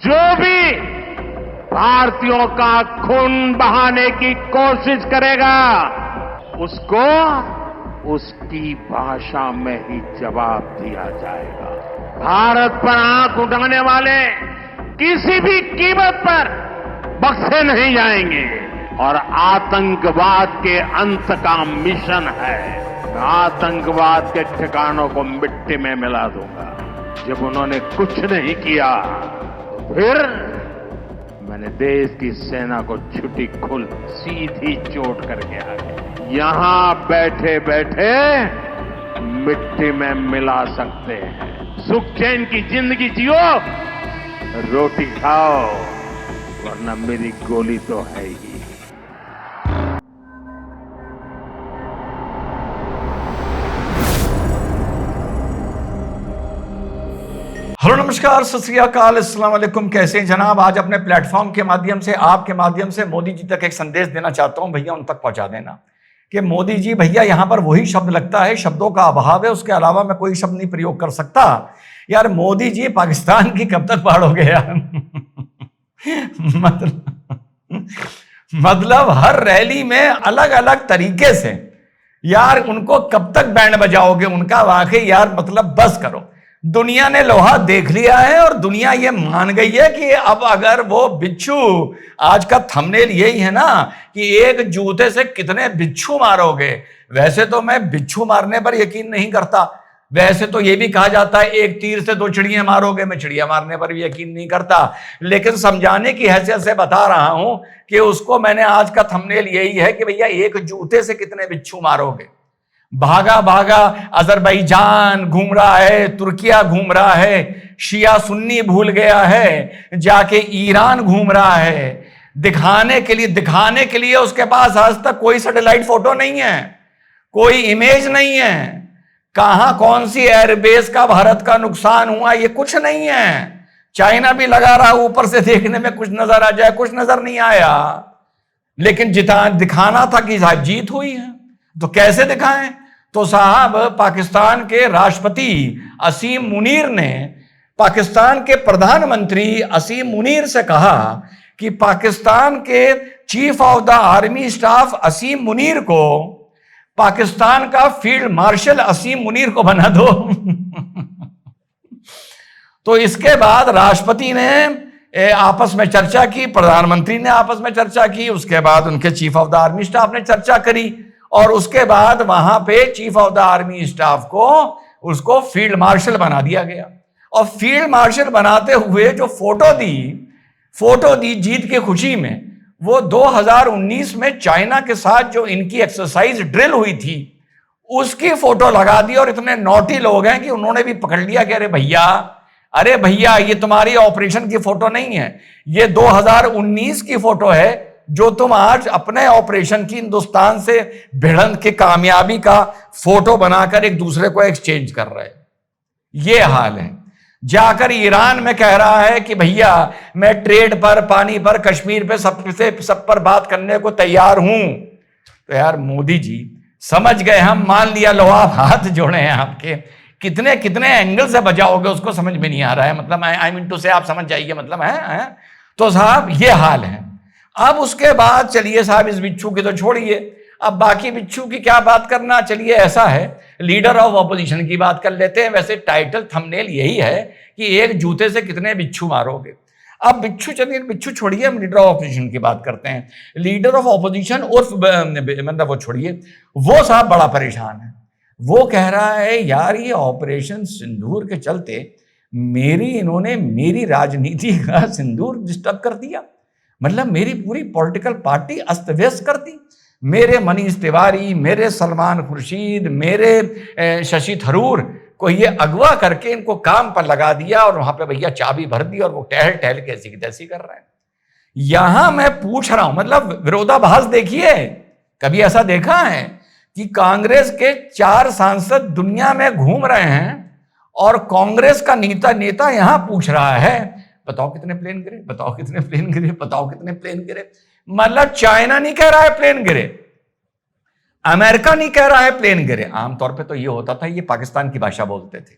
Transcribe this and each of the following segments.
जो भी भारतीयों का खून बहाने की कोशिश करेगा उसको उसकी भाषा में ही जवाब दिया जाएगा। भारत पर आंख उठाने वाले किसी भी कीमत पर बख्शे नहीं जाएंगे और आतंकवाद के अंत का मिशन है। मैं आतंकवाद के ठिकानों को मिट्टी में मिला दूंगा। जब उन्होंने कुछ नहीं किया तो फिर मैंने देश की सेना को छुट्टी खुल सीधी चोट करके आ गया। यहां बैठे बैठे मिट्टी में मिला सकते हैं। सुख चैन की जिंदगी जियो, रोटी खाओ, वरना मेरी गोली तो है ही। हेलो नमस्कार, सत श्री अकाल, अस्सलाम वालेकुम। कैसे हैं जनाब? आज अपने प्लेटफॉर्म के माध्यम से, आपके माध्यम से मोदी जी तक एक संदेश देना चाहता हूं। भैया उन तक पहुंचा देना कि मोदी जी, भैया यहां पर वही शब्द लगता है, शब्दों का अभाव है, उसके अलावा मैं कोई शब्द नहीं प्रयोग कर सकता। यार मोदी जी, पाकिस्तान की कब तक पाड़ोगे यार? मतलब हर रैली में अलग अलग तरीके से यार उनको कब तक बैंड बजाओगे उनका? वाकई यार मतलब बस करो। दुनिया ने लोहा देख लिया है और दुनिया ये मान गई है कि अब अगर वो बिच्छू, आज का थंबनेल यही है ना कि एक जूते से कितने बिच्छू मारोगे। वैसे तो मैं बिच्छू मारने पर यकीन नहीं करता। वैसे तो ये भी कहा जाता है एक तीर से दो चिड़ियां मारोगे। मैं चिड़िया मारने पर भी यकीन नहीं करता, लेकिन समझाने की हैसियत से बता रहा हूं कि उसको मैंने, आज का थंबनेल यही है कि भैया एक जूते से कितने बिच्छू मारोगे। भागा भागा अजरबैजान घूम रहा है, तुर्किया घूम रहा है, शिया सुन्नी भूल गया है, जाके ईरान घूम रहा है दिखाने के लिए उसके पास आज तक कोई सैटेलाइट फोटो नहीं है, कोई इमेज नहीं है। कहां कौन सी एयरबेस का भारत का नुकसान हुआ ये कुछ नहीं है। चाइना भी लगा रहा ऊपर से देखने में कुछ नजर आ जाए, कुछ नजर नहीं आया। लेकिन दिखाना था कि साहब जीत हुई है, तो कैसे दिखाएं? तो साहब पाकिस्तान के राष्ट्रपति असीम मुनीर ने पाकिस्तान के प्रधानमंत्री असीम मुनीर से कहा कि पाकिस्तान के chief of the army staff Asim Munir को पाकिस्तान का फील्ड मार्शल असीम मुनीर को बना दो। तो इसके बाद राष्ट्रपति ने आपस में चर्चा की, प्रधानमंत्री ने आपस में चर्चा की, उसके बाद उनके chief of the army staff ने चर्चा करी और उसके बाद वहां पे chief of the army staff को उसको फील्ड मार्शल बना दिया गया। और फील्ड मार्शल बनाते हुए जो फोटो दी जीत की खुशी में, वो 2019 में चाइना के साथ जो इनकी एक्सरसाइज ड्रिल हुई थी उसकी फोटो लगा दी। और इतने नौटी लोग हैं कि उन्होंने भी पकड़ लिया कि अरे भैया ये तुम्हारी ऑपरेशन की फोटो नहीं है, ये 2019 की फोटो है जो तुम आज अपने ऑपरेशन की हिंदुस्तान से भिड़ंत की कामयाबी का फोटो बनाकर एक दूसरे को एक्सचेंज कर रहे हैं। ये हाल है। जाकर ईरान में कह रहा है कि भैया मैं ट्रेड पर, पानी पर, कश्मीर पे सब पर बात करने को तैयार हूं। तो यार मोदी जी समझ गए, हम मान लिया, लो आप हाथ जोड़े हैं आपके। कितने कितने एंगल से बजाओगे उसको समझ में नहीं आ रहा है। मतलब आई मीन टू से आप समझ जाइए, मतलब है। तो साहब ये हाल है। अब उसके बाद चलिए साहब, इस बिच्छू की तो छोड़िए, अब बाकी बिच्छू की क्या बात करना। चलिए ऐसा है, लीडर ऑफ ऑपोजिशन की बात कर लेते हैं। वैसे टाइटल थंबनेल यही है कि एक जूते से कितने बिच्छू मारोगे। अब चलिए बिच्छू छोड़िए, हम लीडर ऑफ ऑपोजिशन की बात करते हैं। लीडर ऑफ ऑपोजिशन उर्फ मतलब वो छोड़िए, वो साहब बड़ा परेशान है। वो कह रहा है यार ये ऑपरेशन सिंदूर के चलते इन्होंने मेरी राजनीति का सिंदूर डिस्टर्ब कर दिया। मतलब मेरी पूरी पॉलिटिकल पार्टी अस्त व्यस्त कर दी। मेरे मनीष तिवारी, मेरे सलमान खुर्शीद, मेरे शशि थरूर को ये अगवा करके इनको काम पर लगा दिया और वहां पे भैया चाबी भर दी और वो टहल टहल के ऐसी की तैसी कर रहे हैं। यहां मैं पूछ रहा हूं, मतलब विरोधाभास देखिए। कभी ऐसा देखा है कि कांग्रेस के 4 सांसद दुनिया में घूम रहे हैं और कांग्रेस का नेता यहां पूछ रहा है बताओ कितने प्लेन गिरे, बताओ कितने प्लेन गिरे, बताओ कितने प्लेन गिरे। मतलब चाइना नहीं कह रहा है प्लेन गिरे, अमेरिका नहीं कह रहा है प्लेन गिरे। आमतौर पे तो ये होता था, ये पाकिस्तान की भाषा बोलते थे।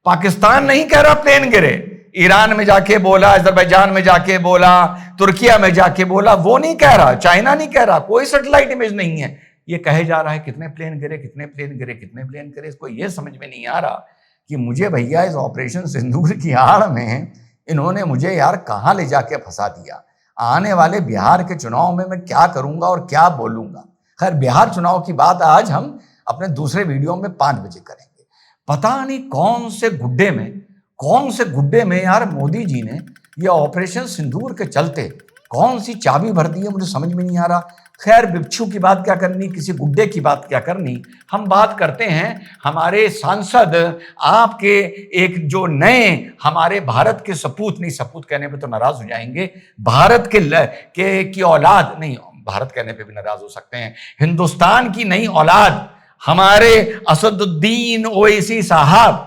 पाकिस्तान नहीं कह रहा प्लेन गिरे, ईरान में जाके बोला, अजरबैजान में जाके बोला, तुर्किया में जाके बोला, वो नहीं कह रहा, चाइना नहीं कह रहा, कोई सैटेलाइट इमेज नहीं है। ये कहे जा रहा है कितने प्लेन गिरे, कितने प्लेन गिरे, कितने प्लेन गिरे। इसको ये समझ में नहीं आ रहा कि मुझे भैया इस ऑपरेशन सिंदूर की आड़ में इन्होंने मुझे यार कहाँ ले जाके फंसा दिया। आने वाले बिहार के चुनाव में मैं क्या करूंगा और क्या बोलूंगा। खैर, बिहार चुनाव की बात आज हम अपने दूसरे वीडियो में 5 बजे करेंगे। पता नहीं कौन से गुड्डे में यार मोदी जी ने ये ऑपरेशन सिंदूर के चलते कौन सी चाबी भर दी है, मुझे समझ में नहीं आ रहा। खैर, बिच्छू की बात क्या करनी, किसी गुड्डे की बात क्या करनी। हम बात करते हैं हमारे सांसद, आपके एक जो नए हमारे भारत के सपूत, नहीं सपूत कहने पे तो नाराज हो जाएंगे, भारत की औलाद, नहीं भारत कहने पे भी नाराज हो सकते हैं, हिंदुस्तान की नई औलाद हमारे असदुद्दीन ओवैसी साहब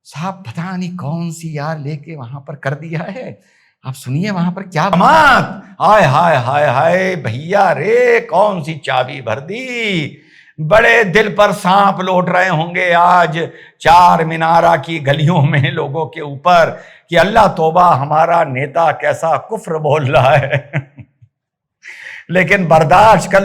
पता नहीं कौन सी यार लेके वहां पर कर दिया है। आप सुनिए वहां पर क्या बात। हाय हाय हाय हाय भैया रे, कौन सी चाबी भर दी। बड़े दिल पर सांप लौट रहे होंगे आज चार मीनारा की गलियों में लोगों के ऊपर कि अल्लाह तौबा, हमारा नेता कैसा कुफ्र बोल रहा है। लेकिन बर्दाश्त कर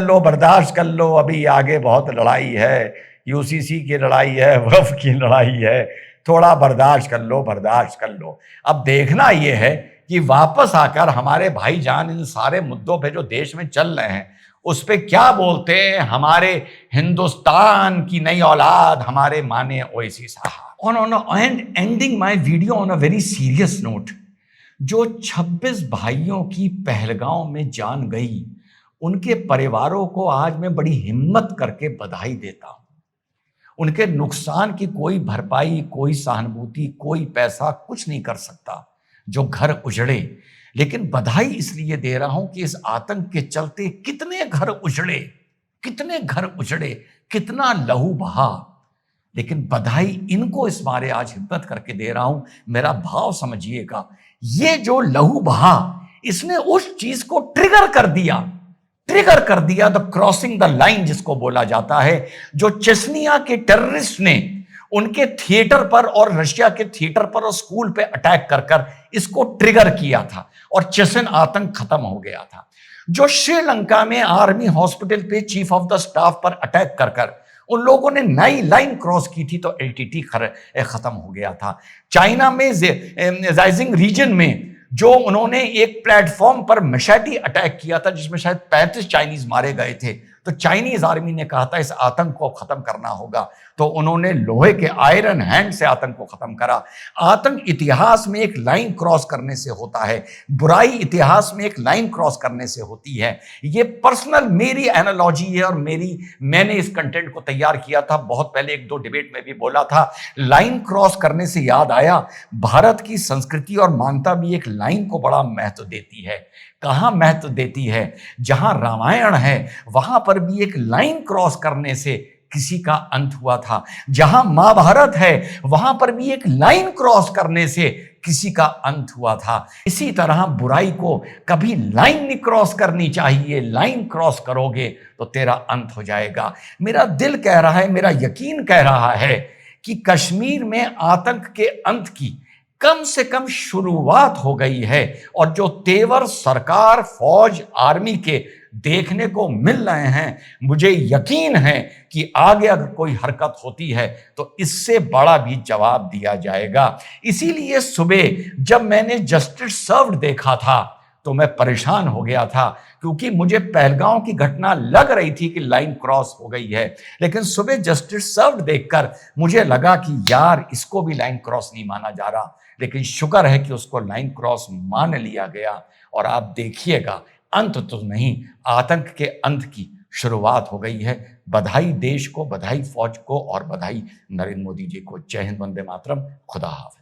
लो, अभी आगे बहुत लड़ाई है, यूसीसी की लड़ाई है, वफ की लड़ाई है, थोड़ा बर्दाश्त कर लो। अब देखना यह है कि वापस आकर हमारे भाईजान इन सारे मुद्दों पे जो देश में चल रहे हैं उस पे क्या बोलते हैं हमारे हिंदुस्तान की नई औलाद, हमारे माने ओवैसी साहब। Ending my video on a very serious note, जो 26 भाइयों की पहलगांव में जान गई, उनके परिवारों को आज मैं बड़ी हिम्मत करके बधाई देता हूं। उनके नुकसान की कोई भरपाई, कोई सहानुभूति, कोई पैसा कुछ नहीं कर सकता जो घर उजड़े। लेकिन बधाई इसलिए दे रहा हूं कि इस आतंक के चलते कितने घर उजड़े, कितना लहू बहा। लेकिन बधाई इनको इस बारे आज हिम्मत करके दे रहा हूं। मेरा भाव समझिएगा, ये जो लहू बहा, इसने उस चीज को ट्रिगर कर दिया, द क्रॉसिंग द लाइन जिसको बोला जाता है, जो चेचनिया के टेररिस्ट ने उनके थिएटर पर और रशिया के थिएटर पर और स्कूल पे अटैक कर इसको ट्रिगर किया था और चेचन आतंक खत्म हो गया था। जो श्रीलंका में आर्मी हॉस्पिटल पे चीफ ऑफ द स्टाफ पर अटैक कर उन लोगों ने नई लाइन क्रॉस की थी तो एलटीटी खत्म हो गया था। चाइना में जाइजिंग रीजन में जो उन्होंने एक प्लेटफॉर्म पर मशैटी अटैक किया था जिसमें शायद 35 चाइनीज मारे गए थे, तो चाइनीज आर्मी ने कहा था इस आतंक को खत्म करना होगा, तो उन्होंने लोहे के आयरन हैंड से आतंक को खत्म करा। आतंक इतिहास में एक लाइन क्रॉस करने से होता है, बुराई इतिहास में एक लाइन क्रॉस करने से होती है। ये पर्सनल मेरी एनालॉजी है और मैंने इस कंटेंट को तैयार किया था, बहुत पहले 1-2 डिबेट में भी बोला था। लाइन क्रॉस करने से याद आया, भारत की संस्कृति और मान्यता भी एक लाइन को बड़ा महत्व देती है। कहां महत्व देती है? जहां रामायण है वहां पर भी एक लाइन क्रॉस करने से किसी का अंत हुआ था। जहां महाभारत है वहां पर भी एक लाइन क्रॉस करने से किसी का अंत हुआ था। इसी तरह बुराई को कभी लाइन नहीं क्रॉस करनी चाहिए। लाइन क्रॉस करोगे तो तेरा अंत हो जाएगा। मेरा दिल कह रहा है, मेरा यकीन कह रहा है कि कश्मीर में आतंक के अंत की कम से कम शुरुआत हो गई है और जो तेवर सरकार, फौज, आर्मी के देखने को मिल रहे हैं, मुझे यकीन है कि आगे अगर कोई हरकत होती है तो इससे बड़ा भी जवाब दिया जाएगा। इसीलिए सुबह जब मैंने जस्टिस सर्व्ड देखा था तो मैं परेशान हो गया था, क्योंकि मुझे पहलगांव की घटना लग रही थी कि लाइन क्रॉस हो गई है, लेकिन सुबह जस्टिस सर्व्ड देखकर मुझे लगा कि यार इसको भी लाइन क्रॉस नहीं माना जा रहा। लेकिन शुक्र है कि उसको लाइन क्रॉस मान लिया गया और आप देखिएगा अंत तो नहीं, आतंक के अंत की शुरुआत हो गई है। बधाई देश को, बधाई फौज को और बधाई नरेंद्र मोदी जी को। जय हिंद, वंदे मातरम, खुदा हाफिज।